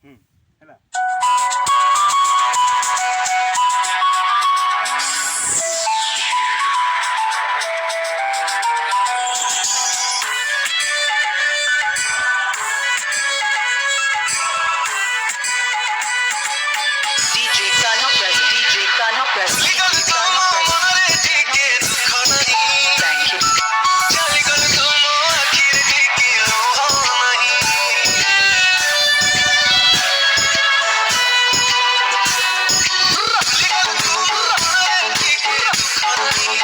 ହେଲା। DJ Kana present. DJ Kana present. monare tike dhukha nahi Thank you. chali galu tumo akhir tike nahi chali galu tumo monare tike dhukha nahi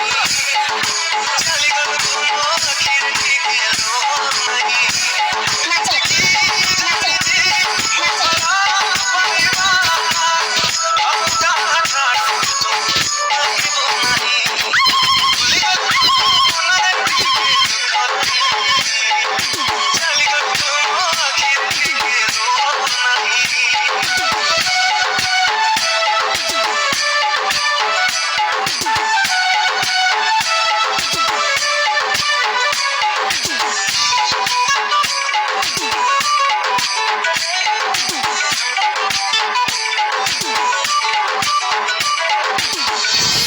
chali galu tumo akhir tike nahi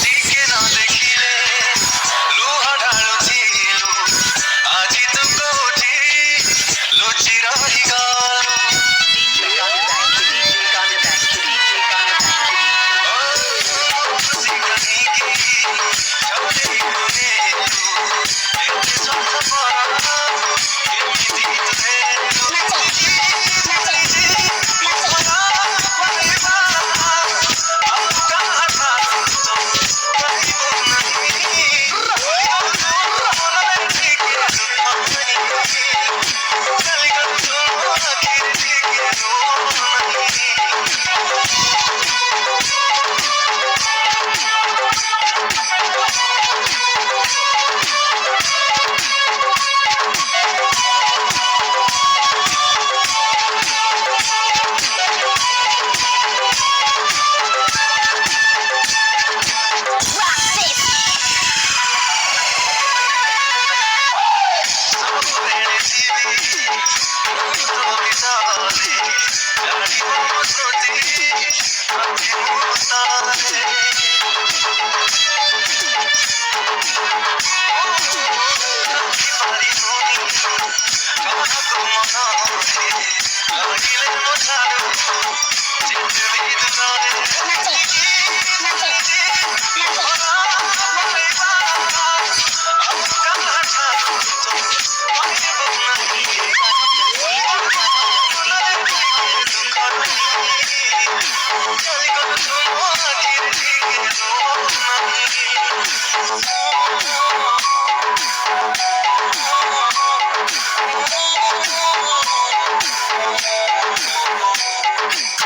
tike na dekhile luha dhaluchilu aji tu koti luchi rahi galu DJ Kana thank you. DJ Kana thank you. DJ Kana thank you. खुशी कहीं की छवड़े कोने एक संग पारा ये मीठी तुझे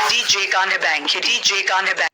DJ Kana thank you. DJ Kana thank you.